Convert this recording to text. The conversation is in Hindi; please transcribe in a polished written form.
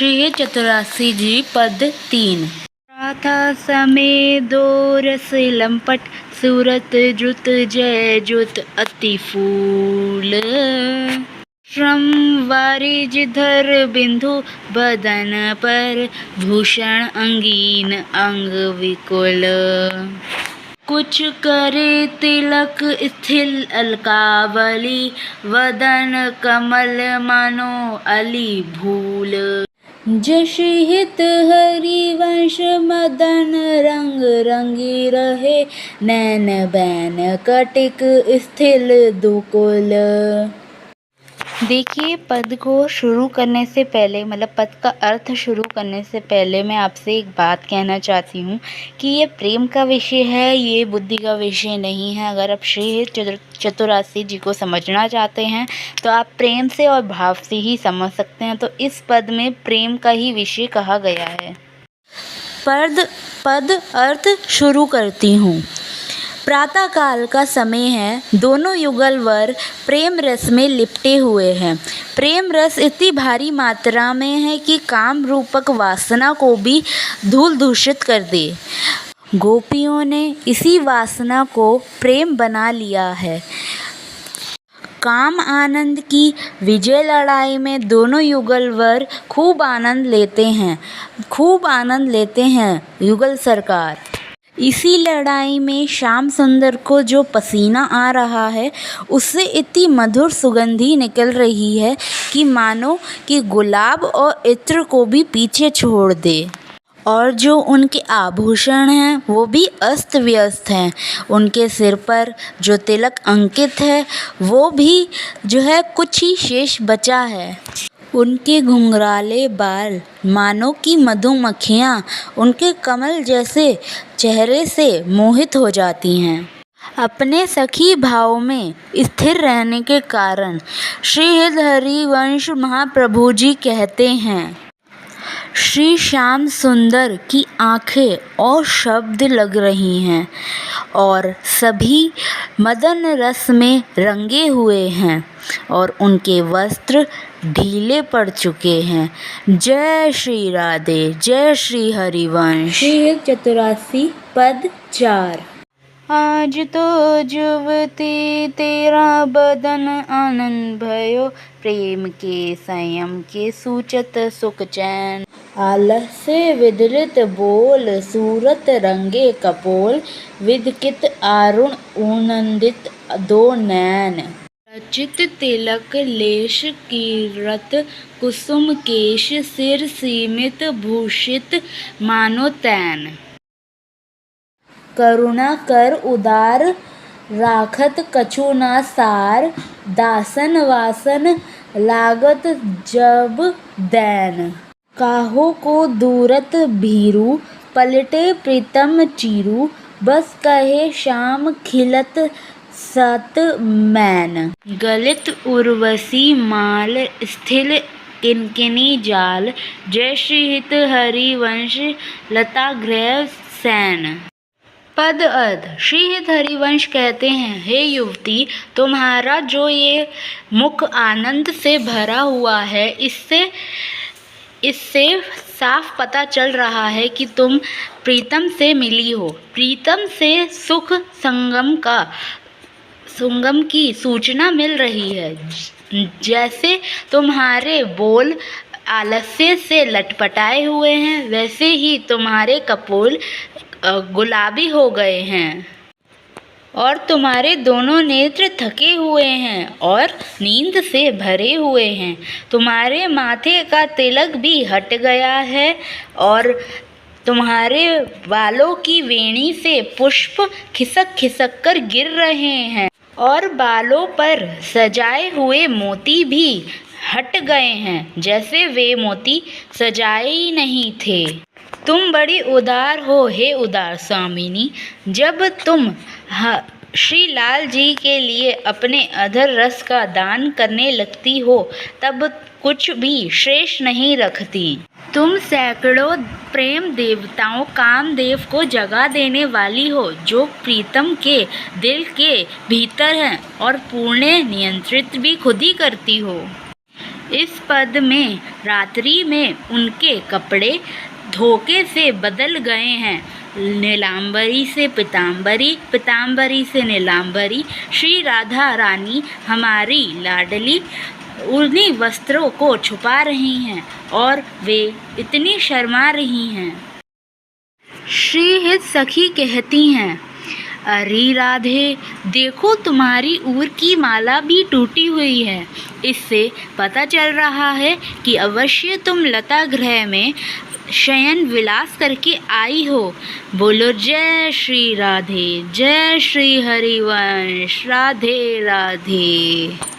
श्री चतुरासी जी पद 3। राधा समय दो रस लंपट, सूरत द्रुत जय ज्योत अति फूल। श्रम वारिज धर बिंदु बदन पर, भूषण अंगीन अंग विकुल। कुछ करे तिलक स्थिल अलकावली, वदन कमल मानो अली भूल। जश हित हरिवंश मदन रंग रंगी रहे, नैन बैन कटिक स्थिल दुकुल। देखिए, पद को शुरू करने से पहले, मतलब पद का अर्थ शुरू करने से पहले मैं आपसे एक बात कहना चाहती हूँ कि ये प्रेम का विषय है, ये बुद्धि का विषय नहीं है। अगर आप श्री चतुरासी जी को समझना चाहते हैं तो आप प्रेम से और भाव से ही समझ सकते हैं। तो इस पद में प्रेम का ही विषय कहा गया है। पद अर्थ शुरू करती हूँ। प्रातः काल का समय है, दोनों युगल वर प्रेम रस में लिपटे हुए हैं। प्रेम रस इतनी भारी मात्रा में है कि काम रूपक वासना को भी धूल दूषित कर दे। गोपियों ने इसी वासना को प्रेम बना लिया है। काम आनंद की विजय लड़ाई में दोनों युगल वर खूब आनंद लेते हैं युगल सरकार। इसी लड़ाई में श्याम सुंदर को जो पसीना आ रहा है, उससे इतनी मधुर सुगंधी निकल रही है कि मानो कि गुलाब और इत्र को भी पीछे छोड़ दे। और जो उनके आभूषण हैं वो भी अस्त व्यस्त हैं। उनके सिर पर जो तिलक अंकित है वो भी जो है कुछ ही शेष बचा है। उनके घुंघराले बाल मानो कि मधुमक्खियाँ उनके कमल जैसे चेहरे से मोहित हो जाती हैं। अपने सखी भाव में स्थिर रहने के कारण श्री हरिवंश महाप्रभु जी कहते हैं, श्री श्याम सुंदर की आँखें और शब्द लग रही हैं और सभी मदन रस में रंगे हुए हैं और उनके वस्त्र ढीले पड़ चुके हैं। जय श्री राधे, जय श्री हरिवंश। श्री चतुरासी पद 4। आज तो जुवती तेरा बदन आनंद भयो, प्रेम के संयम के सूचत सुख चैन। आलस से विदलित बोल, सूरत रंगे कपोल, विदकित आरुण उनंदित दो नैन। रचित तिलक लेश कीरत, कुसुम केश सिर सीमित भूषित मानो तैन। करुणा कर उदार राखत कछु ना सार, दासन वासन लागत जब दैन। काहो को दूरत भीरू, पलटे प्रीतम चीरू, बस कहे श्याम खिलत सत मैन। गलित उर्वशी माल, स्थिल किनकिनी जाल, जय श्री हित हरिवंश लता गृह सैन। पद अर्थ। श्री हित हरिवंश कहते हैं, हे युवती, तुम्हारा जो ये मुख आनंद से भरा हुआ है, इससे साफ पता चल रहा है कि तुम प्रीतम से मिली हो। प्रीतम से सुख संगम की सूचना मिल रही है। जैसे तुम्हारे बोल आलस्य से लटपटाए हुए हैं, वैसे ही तुम्हारे कपोल गुलाबी हो गए हैं और तुम्हारे दोनों नेत्र थके हुए हैं और नींद से भरे हुए हैं। तुम्हारे माथे का तिलक भी हट गया है और तुम्हारे बालों की वेणी से पुष्प खिसक खिसक कर गिर रहे हैं और बालों पर सजाए हुए मोती भी हट गए हैं, जैसे वे मोती सजाए ही नहीं थे। तुम बड़ी उदार हो हे उदार स्वामिनी। जब तुम श्री लाल जी के लिए अपने अधर रस का दान करने लगती हो, तब कुछ भी शेष नहीं रखती। तुम सैकड़ों प्रेम देवताओं कामदेव को जगा देने वाली हो, जो प्रीतम के दिल के भीतर हैं, और पूर्ण नियंत्रित भी खुद ही करती हो। इस पद में रात्रि में उनके कपड़े धोखे से बदल गए हैं। नीलांबरी से पीतांबरी, पीतांबरी से नीलांबरी। श्री राधा रानी हमारी लाडली उन्हीं वस्त्रों को छुपा रही हैं और वे इतनी शर्मा रही हैं। श्री हित सखी कहती हैं, अरे राधे, देखो तुम्हारी ऊर की माला भी टूटी हुई है। इससे पता चल रहा है कि अवश्य तुम लता गृह में शयन विलास करके आई हो। बोलो जय श्री राधे, जय श्री हरिवंश, राधे राधे।